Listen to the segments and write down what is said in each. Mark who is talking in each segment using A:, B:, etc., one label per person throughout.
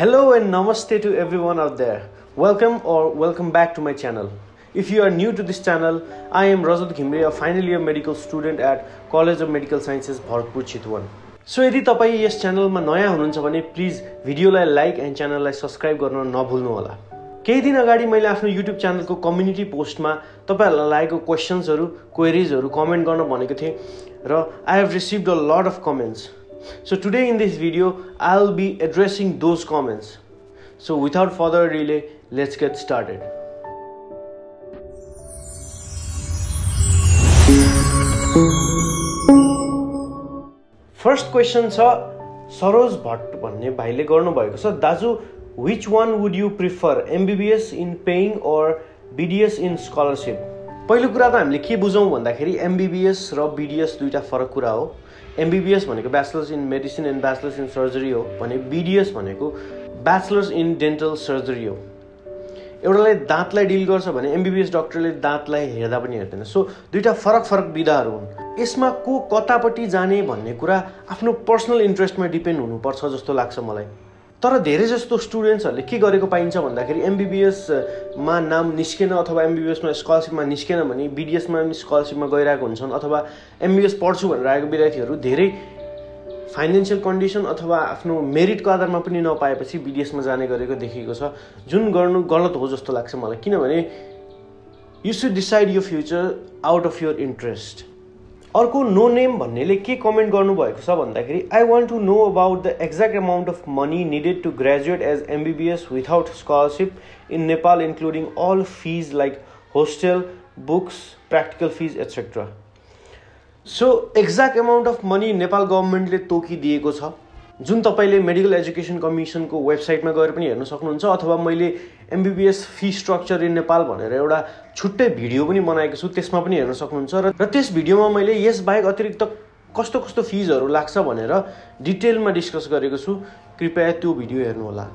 A: Hello and namaste to everyone out there. Welcome back to my channel. If you are new to this channel, I am Rajat Ghimre, a final year medical student at College of Medical Sciences, Bharatpur, Chitwan. So यदि तपाई यस च्यानलमा नयाँ हुनुहुन्छ भने please भिडियोलाई like and च्यानललाई subscribe गर्न नभुल्नु होला। केही दिन अगाडि मैले आफ्नो युट्युब च्यानलको कम्युनिटी पोस्टमा तपाईहरुलाई लागेको क्वेशन्सहरु, क्वेरीजहरु कमेन्ट गर्न भनेको थिएँ र I have received a lot of comments. So today in this video, I'll be addressing those comments. So without further delay, let's get started. First question छ सरोज भट्ट भन्ने भाइले गर्नु भएको छ, दाजु which one would you prefer, MBBS in paying or BDS in scholarship? पहिलो कुरा त हामीले के बुझौं भन्दाखेरि MBBS र BDS दुईटा फरक कुरा हो। MBBS भनेको bachelors in medicine and bachelors in surgery हो भने BDS भनेको ब्याचलर्स इन डेन्टल सर्जरी हो। एउटाले दाँतलाई डिल गर्छ भने MBBS डाक्टरले दाँतलाई हेर्दा पनि हेर्दैन। सो दुईटा फरक विधाहरू हुन्। यसमा को कतापट्टि जाने भन्ने कुरा आफ्नो पर्सनल इन्ट्रेस्टमा डिपेन्ड हुनुपर्छ जस्तो लाग्छ मलाई। तर धेरै जस्तो स्टुडेन्ट्सहरुले के गरेको पाइन्छ भन्दाखेरि MBBS मा नाम निस्केन अथवा MBBS मा स्कलरशिपमा निस्केन भने BDS मा स्कलरशिपमा गइरहेको हुन्छन् अथवा MBBS पढ्छु भनेर आएको विद्यार्थीहरु धेरै फाइनान्शियल कन्डिसन अथवा आफ्नो मेरिटको आधारमा पनि नपाएपछि BDS मा जाने गरेको देखिएको छ, जुन गर्नु गलत हो जस्तो लाग्छ मलाई। किनभने you should decide your future out of your interest. अर्को नो नेम भन्नेले के कमेन्ट गर्नु भएको छ भन्दाखेरि I want to know about the exact amount of money needed to graduate as MBBS without scholarship in Nepal including all fees like hostel, books, practical fees etcetera. So exact amount of money Nepal गभर्नमेन्टले तोकिदिएको छ, जुन तपाईले medical education कमिसनको वेबसाइटमा गएर पनि हेर्न सक्नुहुन्छ अथवा मैले MBBS fee structure in Nepal भनेर एउटा छुट्टै भिडियो पनि बनाएको छु, त्यसमा पनि हेर्न सक्नुहुन्छ र त्यस भिडियोमा मैले यस बाहेक अतिरिक्त कस्तो फिजहरु लाग्छ भनेर डिटेलमा डिस्कस गरेको छु। कृपया त्यो भिडियो हेर्नु होला।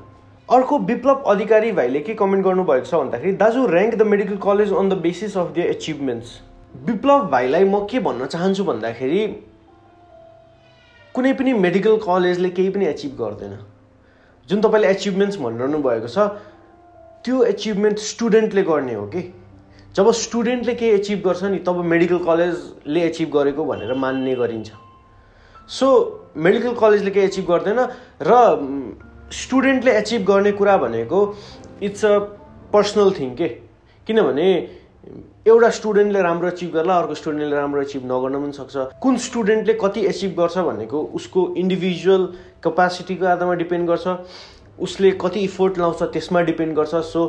A: अर्को विप्लव अधिकारी भाइले के कमेन्ट गर्नु भएको छ भन्दाखेरि दाजु rank the medical college on the basis of their achievements. Biplav भाइलाई म के भन्न चाहन्छु भन्दाखेरि कुनै पनि मेडिकल कलेजले केही पनि अचिभ गर्दैन। जुन तपाईले अचिभमेन्ट्स भनिरहनु भएको छ त्यो अचिभमेन्ट स्टुडेन्टले गर्ने हो कि जब स्टुडेन्टले केही अचिभ गर्छ नि तब मेडिकल कलेजले अचिभ गरेको भनेर मान्ने गरिन्छ। सो मेडिकल कलेजले केही अचिभ गर्दैन र स्टुडेन्टले अचिभ गर्ने कुरा भनेको इट्स अ पर्सनल थिङ के। किनभने एउटा स्टुडेन्टले राम्रो अचिभ गर्ला, अर्को स्टुडेन्टले राम्रो अचिभ नगर्न पनि सक्छ। कुन स्टुडेन्टले कति अचिभ गर्छ भनेको उसको इन्डिभिजुअल क्यापासिटीको आधारमा डिपेन्ड गर्छ, उसले कति इफोर्ट लाउँछ त्यसमा डिपेन्ड गर्छ। सो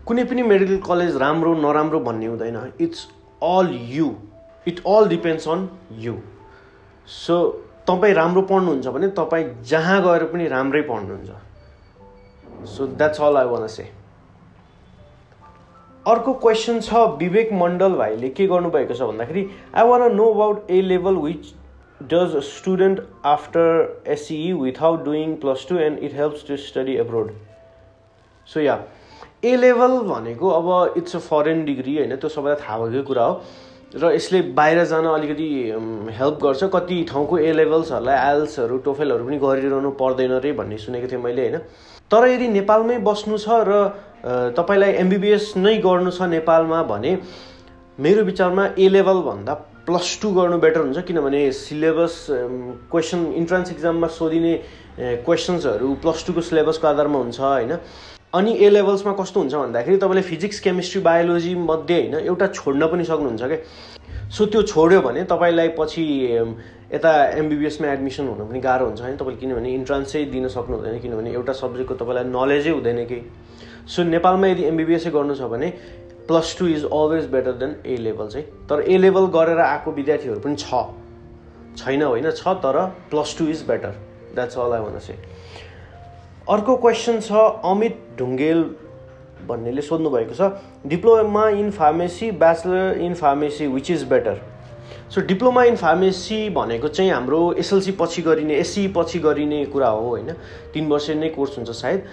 A: कुनै पनि मेडिकल कलेज राम्रो नराम्रो भन्ने हुँदैन, it's all you, it all depends on you. So तपाईँ राम्रो पढ्नुहुन्छ भने तपाईँ जहाँ गएर पनि राम्रै पढ्नुहुन्छ। So that's all I want to say. अर्को क्वेशन छ विवेक मण्डल भाइले के गर्नुभएको छ भन्दाखेरि I want to know about A level which does student after SCE without doing +2 and it helps to study abroad. So yeah A level भनेको अब it's a foreign degree होइन, त्यो सबैलाई थाहा भएकै कुरा हो र यसले बाहिर जान अलिकति हेल्प गर्छ। कति ठाउँको ए लेभल्सहरूलाई आइएल्सहरू टोफेलहरू पनि गरिरहनु पर्दैन रे भन्ने सुनेको थिएँ मैले होइन। तर यदि नेपालमै बस्नु छ र तपाईलाई MBBS नै गर्नु छ नेपालमा भने मेरो विचारमा ए लेभल भन्दा +2 गर्नु बेटर हुन्छ। किनभने सिलेबस क्वेशन इन्ट्रान्स एक्जाममा सोधिने क्वेशन्सहरू +2 को सिलेबसको आधारमा हुन्छ होइन। अनि ए लेभल्समा कस्तो हुन्छ भन्दाखेरि तपाईले फिजिक्स, केमिस्ट्री, बायोलोजी मध्ये होइन एउटा छोड्न पनि सक्नुहुन्छ के। सो त्यो छोड्यो भने तपाईलाई पछि यता MBBS मा एडमिसन हुन पनि गाह्रो हुन्छ हैन तपाईले, किनभने इन्ट्रान्सै दिन सक्नु हुँदैन, किनभने एउटा सब्जेक्टको तपाईलाई नलेजै हुँदैन के। सो नेपालमा यदि MBBS गर्नु छ भने +2 is always better than A level चाहिँ। तर ए लेभल गरेर आएको विद्यार्थीहरू पनि छैन होइन, छ, तर +2 is better. That's all I want to say. अर्को क्वेशन छ अमित ढुङ्गेल भन्नेले सोध्नु भएको छ diploma in pharmacy, bachelor in pharmacy which is better. So diploma in pharmacy भनेको चाहिँ हाम्रो SLC पछि गरिने, SCE पछि गरिने कुरा हो होइन, 3 वर्ष नै कोर्स हुन्छ सायद।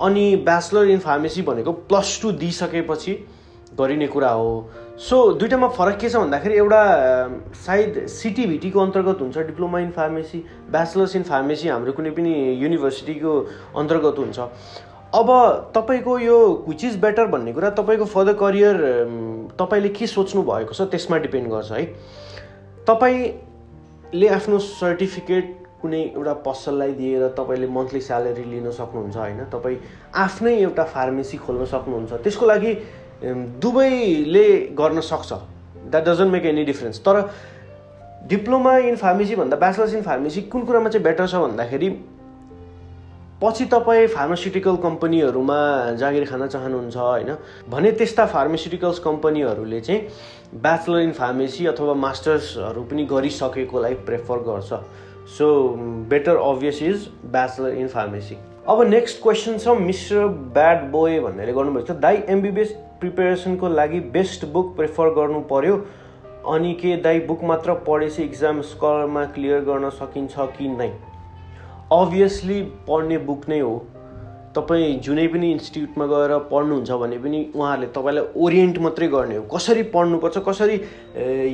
A: अनि ब्याचलर इन फार्मेसी भनेको +2 दिइसकेपछि गरिने कुरा हो। सो दुईटामा फरक के छ भन्दाखेरि एउटा सायद सिटिभिटीको अन्तर्गत हुन्छ diploma in pharmacy, bachelors in pharmacy हाम्रो कुनै पनि युनिभर्सिटीको अन्तर्गत हुन्छ। अब तपाईँको यो विच इज बेटर भन्ने कुरा तपाईँको फर्दर करियर तपाईँले के सोच्नु भएको छ त्यसमा डिपेन्ड गर्छ है। तपाईँले आफ्नो सर्टिफिकेट कुनै एउटा पसललाई दिएर तपाईँले मन्थली स्यालेरी लिन सक्नुहुन्छ होइन, तपाईँ आफ्नै एउटा फार्मेसी खोल्न सक्नुहुन्छ। त्यसको लागि दुवैले गर्न सक्छ, that doesn't make any difference. तर डिप्लोमा इन फार्मेसी भन्दा ब्याचलर्स इन फार्मेसी कुन कुरामा चाहिँ बेटर छ भन्दाखेरि पछि तपाईँ फार्मास्युटिकल कम्पनीहरूमा जागिर खान चाहनुहुन्छ होइन भने त्यस्ता फार्मास्युटिकल्स कम्पनीहरूले चाहिँ ब्याचलर इन फार्मेसी अथवा मास्टर्सहरू पनि गरिसकेकोलाई प्रेफर गर्छ। So better obvious is bachelor in pharmacy. अब नेक्स्ट क्वेसन छ मिस्टर ब्याड बोय भन्नेले गर्नुभएको छ, दाइ एमबिबिएस प्रिपेरेसनको लागि बेस्ट बुक प्रेफर गर्नु पर्यो अनि के दाइ बुक मात्र पढेपछि इक्जाम स्कलरमा क्लियर गर्न सकिन्छ कि नै? अभियसली पढ्ने बुक नै हो। तपाईँ जुनै पनि इन्स्टिट्युटमा गएर पढ्नुहुन्छ भने पनि उहाँहरूले तपाईँलाई ओरिएन्ट मात्रै गर्ने हो, कसरी पढ्नुपर्छ, कसरी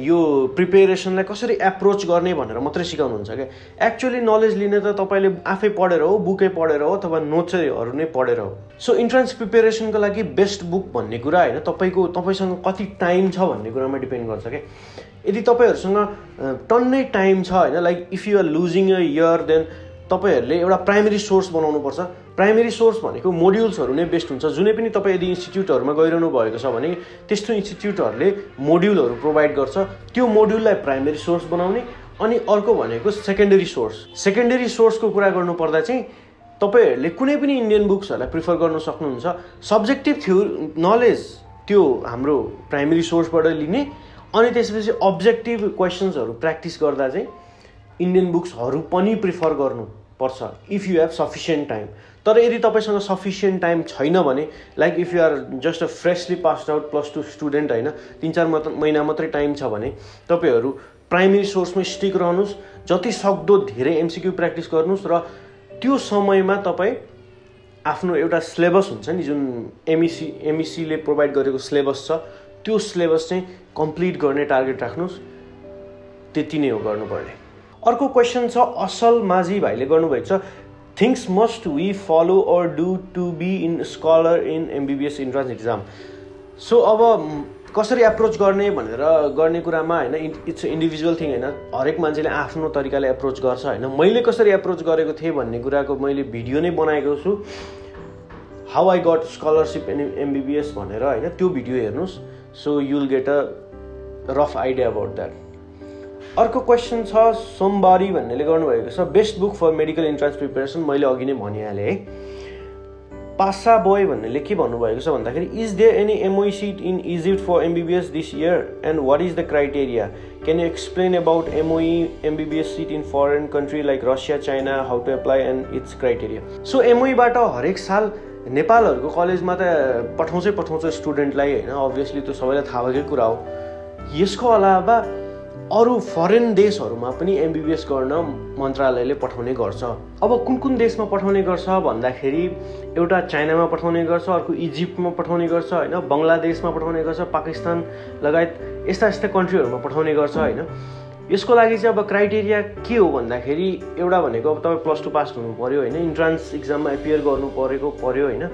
A: यो प्रिपेरेसनलाई कसरी एप्रोच गर्ने भनेर मात्रै सिकाउनुहुन्छ क्या। एक्चुअली नलेज लिने त तपाईँले आफै पढेर हो, बुकै पढेर हो अथवा नोट्सहरू नै पढेर हो। सो इन्ट्रान्स प्रिपेरेसनको लागि बेस्ट बुक भन्ने कुरा होइन, तपाईँसँग कति टाइम छ भन्ने कुरामा डिपेन्ड गर्छ क्या। यदि तपाईँहरूसँग टन्नै टाइम छ होइन, like if you are losing a year then तपाईँहरूले एउटा प्राइमेरी सोर्स बनाउनु पर्छ। प्राइमेरी सोर्स भनेको मोड्युल्सहरू नै बेस्ट हुन्छ। जुनै पनि तपाईँ यदि इन्स्टिट्युटहरूमा गइरहनु भएको छ भने त्यस्तो इन्स्टिट्युटहरूले मोड्युलहरू प्रोभाइड गर्छ, त्यो मोड्युललाई प्राइमेरी सोर्स बनाउने। अनि अर्को भनेको सेकेन्डरी सोर्स। सेकेन्डरी सोर्सको कुरा गर्नुपर्दा चाहिँ तपाईँहरूले कुनै पनि इन्डियन बुक्सहरूलाई प्रिफर गर्न सक्नुहुन्छ। सब्जेक्टिभ नलेज त्यो हाम्रो प्राइमेरी सोर्सबाट लिने, अनि त्यसपछि अब्जेक्टिभ क्वेसन्सहरू प्र्याक्टिस गर्दा चाहिँ इन्डियन बुक्सहरू पनि प्रिफर गर्नुपर्छ if you have sufficient time. तर यदि तपाईँसँग सफिसियन्ट टाइम छैन भने, like if you are just a freshly passed out +2 student होइन, 3-4 महिना मात्रै टाइम छ भने तपाईँहरू प्राइमेरी सोर्समै स्टिक रहनुहोस्, जति सक्दो धेरै एमसिक्यू प्र्याक्टिस गर्नुहोस् र त्यो समयमा तपाईँ आफ्नो एउटा सिलेबस हुन्छ नि, जुन एमइसीले प्रोभाइड गरेको सिलेबस छ त्यो सिलेबस चाहिँ कम्प्लिट गर्ने टार्गेट राख्नुहोस्। त्यति नै हो गर्नुपर्ने। अर्को क्वेसन छ असल माझी भाइले गर्नुभएको छ, things must we follow or do to be in scholar in MBBS entrance exam. So अब कसरी एप्रोच गर्ने भनेर गर्ने कुरामा होइन, इट्स इन्डिभिजुअल थिङ होइन, हरेक मान्छेले आफ्नो तरिकाले एप्रोच गर्छ होइन। मैले कसरी एप्रोच गरेको थिएँ भन्ने कुराको मैले भिडियो नै बनाएको छु, how I got scholarship in MBBS भनेर होइन, त्यो भिडियो हेर्नुहोस्। So you will get a rough idea about that. अर्को क्वेसन छ सोमबारी भन्नेले गर्नुभएको छ, best book for medical entrance preparation. मैले अघि नै भनिहालेँ है। पासा बोय भन्नेले के भन्नुभएको छ भन्दाखेरि, is there any MOE seat in Egypt for MBBS this year and what is the criteria? Can you explain about MOE MBBS seat in foreign country like Russia, China, how to apply and its criteria? So एमओईबाट हरेक साल नेपालहरूको कलेजमा त पठाउँछ स्टुडेन्टलाई होइन, obviously त्यो सबैलाई थाहा भएकै कुरा हो। यसको अलावा अरू फरेन देशहरूमा पनि एमबिबिएस गर्न मन्त्रालयले पठाउने गर्छ। अब कुन कुन देशमा पठाउने गर्छ भन्दाखेरि एउटा चाइनामा पठाउने गर्छ, अर्को इजिप्टमा पठाउने गर्छ होइन, बङ्गलादेशमा पठाउने गर्छ, पाकिस्तान लगायत यस्ता कन्ट्रीहरूमा पठाउने गर्छ होइन। यसको लागि चाहिँ अब क्राइटेरिया के हो भन्दाखेरि एउटा भनेको अब तपाईँ +2 पास हुनु पऱ्यो होइन, इन्ट्रान्स इक्जाममा एपियर गर्नु पऱ्यो होइन,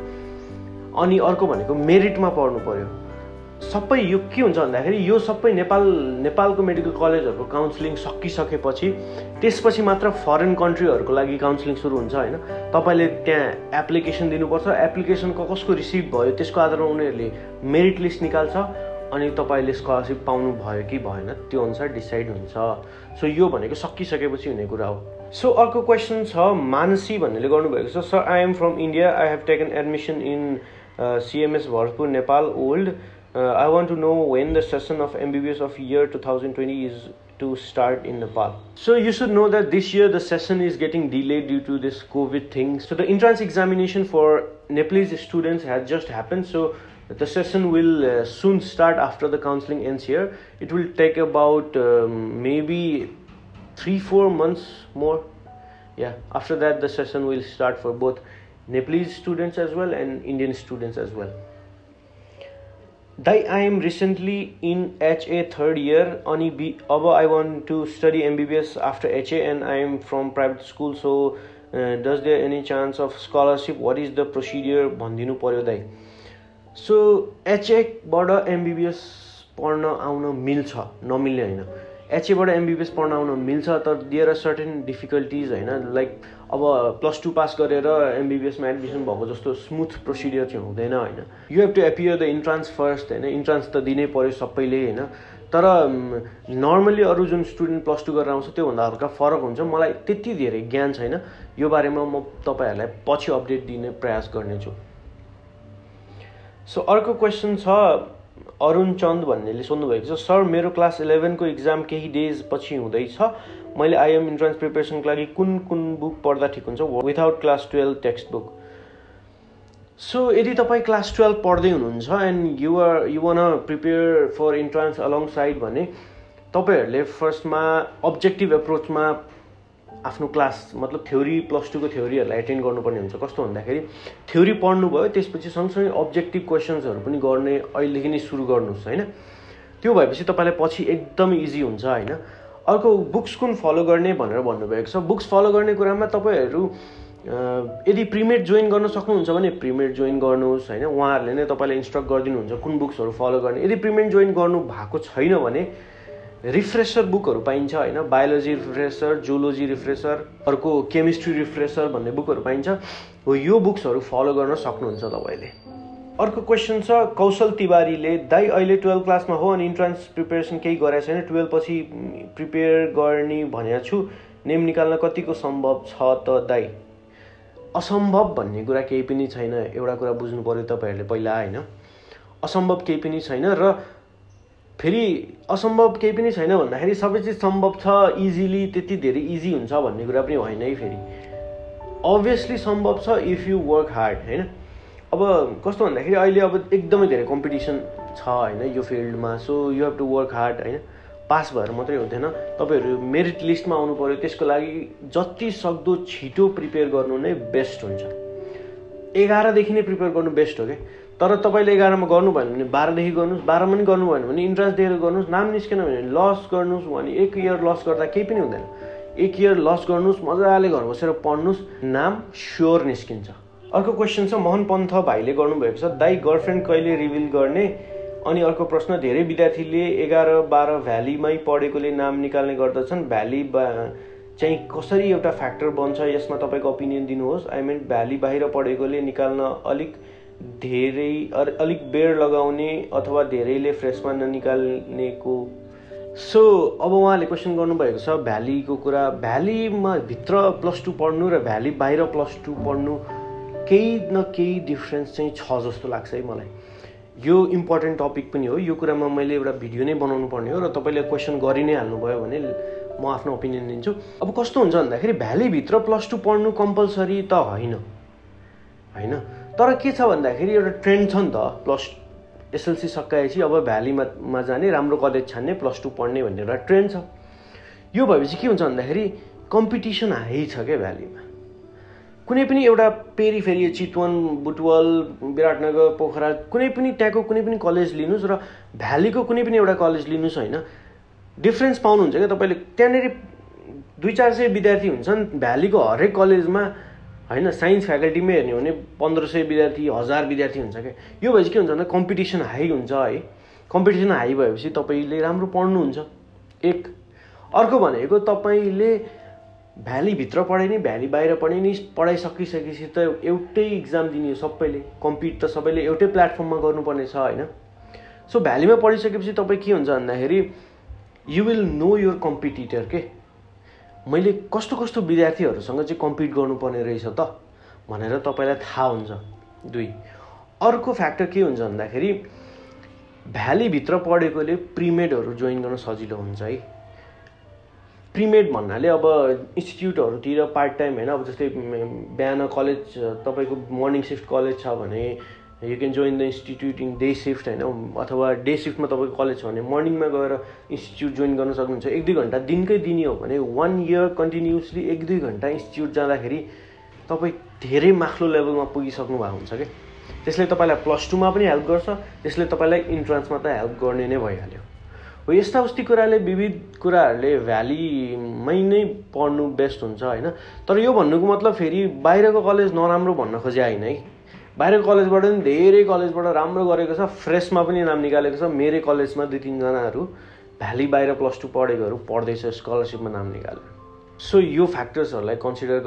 A: अनि अर्को भनेको मेरिटमा पढ्नु पऱ्यो। सबै यो के हुन्छ भन्दाखेरि यो सबै नेपालको मेडिकल कलेजहरूको काउन्सिलिङ सकिसकेपछि त्यसपछि मात्र फरेन कन्ट्रीहरूको लागि काउन्सिलिङ सुरु हुन्छ होइन। तपाईँले त्यहाँ एप्लिकेसन दिनुपर्छ, एप्लिकेसन कसको रिसिभ भयो त्यसको आधारमा उनीहरूले मेरिट लिस्ट निकाल्छ, अनि तपाईँले स्कलरसिप पाउनु भयो कि भएन त्यो अनुसार डिसाइड हुन्छ। सो यो भनेको सकिसकेपछि हुने कुरा हो। सो अर्को क्वेसन छ मानसी भन्नेले गर्नुभएको छ, sir I am from India, I have taken admission in CMS Bharatpur, Nepal old. I want to know when the session of MBBS of year 2020 is to start in Nepal. So you should know that this year the session is getting delayed due to this COVID thing. So the entrance examination for Nepalese students has just happened. So the session will soon start after the counseling ends here. It will take about maybe 3-4 months more. Yeah, after that the session will start for both Nepalese students as well and Indian students as well. दाइ I am recently in HA third year अनि अब I want to study MBBS after HA and I am from private school so does there any chance of scholarship what is the procedure भनिदिनु पर्यो दाइ so HAबाट MBBS पढ्न आउन मिल्छ नमिल्ने होइन HAबाट MBBS पढ्न आउन मिल्छ तर देयर आर सर्टेन डिफिकल्टिज होइन लाइक अब +2 पास गरेर MBBSमा एडमिसन भएको जस्तो स्मुथ प्रोसिडियर चाहिँ हुँदैन होइन you have to appear the entrance first होइन इन्ट्रान्स त दिनै पर्यो सबैले होइन तर नर्मली अरू जुन स्टुडेन्ट +2 गरेर आउँछ त्योभन्दा हल्का फरक हुन्छ मलाई त्यति धेरै ज्ञान छैन यो बारेमा म तपाईँहरूलाई पछि अपडेट दिने प्रयास गर्नेछु सो अर्को क्वेसन छ अरुण चन्द भन्नेले सोध्नुभएको छ सर मेरो क्लास 11 को इक्जाम केही डेज पछि हुँदैछ मैले आइएम इन्ट्रान्स प्रिपरेसनको लागि कुन बुक पढ्दा ठिक हुन्छ without class 12 text book so यदि तपाईँ क्लास 12 पढ्दै हुनुहुन्छ and you want prepare for entrance along side भने तपाईँहरूले फर्स्टमा अब्जेक्टिभ एप्रोचमा आफ्नो क्लास मतलब थ्योरी +2 को थ्योरीहरूलाई एटेन्ड गर्नुपर्ने हुन्छ कस्तो भन्दाखेरि थ्योरी पढ्नुभयो त्यसपछि सँगसँगै अब्जेक्टिभ क्वेसन्सहरू पनि गर्ने अहिलेदेखि नै सुरु गर्नुहोस् होइन त्यो भएपछि तपाईँलाई पछि एकदम इजी हुन्छ होइन अर्को बुक्स कुन फलो गर्ने भनेर भन्नुभएको छ बुक्स फलो गर्ने कुरामा तपाईँहरू यदि प्रिमेड जोइन गर्न सक्नुहुन्छ भने प्रिमेड जोइन गर्नुहोस् होइन उहाँहरूले नै तपाईँलाई इन्स्ट्रक्ट गरिदिनुहुन्छ कुन बुक्सहरू फलो गर्ने यदि प्रिमेड जोइन गर्नु भएको छैन भने रिफ्रेसर बुकहरू पाइन्छ होइन बायोलोजी रिफ्रेसर जुलोजी रिफ्रेसर अर्को केमिस्ट्री रिफ्रेसर भन्ने बुकहरू पाइन्छ हो यो बुक्सहरू फलो गर्न सक्नुहुन्छ तपाईँले अर्को क्वेसन छ कौशल तिवारीले दाइ अहिले 12 क्लासमा हो अनि इन्ट्रान्स प्रिपेरेसन केही गरेको छैन 12 पछि प्रिपेयर गर्ने भनेको छु नेम निकाल्न कतिको सम्भव छ त दाइ असम्भव भन्ने कुरा केही पनि छैन एउटा कुरा बुझ्नु पर्यो तपाईँहरूले पहिला होइन असम्भव केही पनि छैन र फेरि असम्भव केही पनि छैन भन्दाखेरि सबै चिज सम्भव छ इजिली त्यति धेरै इजी हुन्छ भन्ने कुरा पनि होइन है फेरि अभियसली सम्भव छ इफ यु वर्क हार्ड होइन अब कस्तो भन्दाखेरि अहिले अब एकदमै धेरै कम्पिटिसन छ होइन यो फिल्डमा so you have to work hard होइन पास भएर मात्रै हुँदैन तपाईँहरू मेरिट लिस्टमा आउनु पर्यो त्यसको लागि जति सक्दो छिटो प्रिपेयर गर्नु नै बेस्ट हुन्छ 11 देखि नै प्रिपेयर गर्नु बेस्ट हो क्या तर तपाईँले 11 मा गर्नु भएन भने 12 देखि गर्नुहोस् 12 मा नि गर्नु भएन भने इन्ट्रान्स दिएर गर्नुहोस् नाम निस्केन भने लस गर्नुहोस् भने 1 इयर लस गर्दा केही पनि हुँदैन 1 इयर लस गर्नुहोस् मजाले घर बसेर पढ्नुहोस् नाम स्योर निस्किन्छ अर्को क्वेसन छ मोहन पन्थ भाइले गर्नुभएको छ दाइ गर्लफ्रेन्ड कहिले रिभिल गर्ने अनि अर्को प्रश्न धेरै विद्यार्थीले 11-12 भ्यालीमै पढेकोले नाम निकाल्ने गर्दछन् भ्याली चाहिँ कसरी एउटा फ्याक्टर बन्छ यसमा तपाईँको ओपिनियन दिनुहोस् आई मिन भ्याली बाहिर पढेकोले निकाल्न अलिक बेर लगाउने अथवा धेरैले फ्रेसमा ननिकाल्नेको सो अब उहाँले क्वेसन गर्नुभएको छ भ्यालीको कुरा भ्यालीमा भित्र +2 पढ्नु र भ्याली बाहिर +2 पढ्नु केही न केही डिफ्रेन्स चाहिँ छ जस्तो लाग्छ है मलाई यो इम्पोर्टेन्ट टपिक पनि हो यो कुरामा मैले एउटा भिडियो नै बनाउनु पर्ने हो र तपाईँले क्वेसन गरि नै हाल्नुभयो भने म आफ्नो ओपिनियन दिन्छु अब कस्तो हुन्छ भन्दाखेरि भ्यालीभित्र +2 पढ्नु कम्पलसरी त होइन तर के छ भन्दाखेरि एउटा ट्रेन्ड छ नि त एसएलसी सकाएपछि अब भ्यालीमा जाने राम्रो कलेज छान्ने +2 पढ्ने भन्ने एउटा ट्रेन्ड छ यो भएपछि के हुन्छ भन्दाखेरि कम्पिटिसन हाई छ क्या भ्यालीमा कुनै पनि एउटा पेरिफेरी चितवन बुटवल विराटनगर पोखरा कुनै पनि त्यहाँको कुनै पनि कलेज लिनुहोस् र भ्यालीको कुनै पनि एउटा कलेज लिनुहोस् होइन डिफ्रेन्स पाउनुहुन्छ क्या तपाईँले त्यहाँनिर 200-400 विद्यार्थी हुन्छन् भ्यालीको हरेक कलेजमा होइन साइन्स फ्याकल्टीमै हेर्ने हो भने 1500 विद्यार्थी 1000 विद्यार्थी हुन्छ क्या यो भएपछि के हुन्छ भन्दा कम्पिटिसन हाई हुन्छ है कम्पिटिसन हाई भएपछि तपाईँले राम्रो पढ्नुहुन्छ एक अर्को भनेको तपाईँले भ्यालीभित्र पढे नि भ्याली बाहिर पढे नि पढाइसकिसकेपछि त एउटै इक्जाम दिने सबैले कम्पिट त सबैले एउटै प्लेटफर्ममा गर्नुपर्ने छ होइन सो भ्यालीमा पढिसकेपछि तपाईँ के हुन्छ भन्दाखेरि you will know your competitor के मैले कस्तो कस्तो विद्यार्थीहरूसँग चाहिँ कम्पिट गर्नुपर्ने रहेछ त भनेर तपाईँलाई थाहा हुन्छ 2 अर्को फ्याक्टर के हुन्छ भन्दाखेरि भ्यालीभित्र पढेकोले प्रिमेडहरू जोइन गर्न सजिलो हुन्छ है प्रिमेड भन्नाले अब इन्स्टिट्युटहरूतिर पार्ट टाइम होइन अब जस्तै बिहान कलेज तपाईँको मर्निङ सिफ्ट कलेज छ भने you can join the institute in day shift होइन अथवा डे सिफ्टमा तपाईँको कलेज छ भने मर्निङमा गएर इन्स्टिट्युट जोइन गर्न सक्नुहुन्छ 1-2 घन्टा दिनकै दिने हो भने 1 इयर कन्टिन्युसली 1-2 घन्टा इन्स्टिट्युट जाँदाखेरि तपाईँ धेरै माथिल्लो लेभलमा पुगिसक्नु भएको हुन्छ क्या त्यसले तपाईँलाई +2 मा पनि हेल्प गर्छ, त्यसले तपाईँलाई इन्ट्रान्समा त हेल्प गर्ने नै भइहाल्यो। हो यस्ता उस्ती कुराले विविध कुराहरूले भ्यालीमै नै पढ्नु बेस्ट हुन्छ होइन। तर यो भन्नुको मतलब फेरि बाहिरको कलेज नराम्रो भन्न खोजे होइन है। बाहिरको कलेजबाट पनि धेरै कलेजबाट राम्रो गरेको छ, फ्रेसमा पनि नाम निकालेको छ। मेरै कलेजमा 2-3 जनाहरू भ्याली बाहिर +2 पढेकोहरू पढ्दैछ, स्कलरसिपमा नाम निकालेर। सो यो फ्याक्टर्सहरूलाई कन्सिडर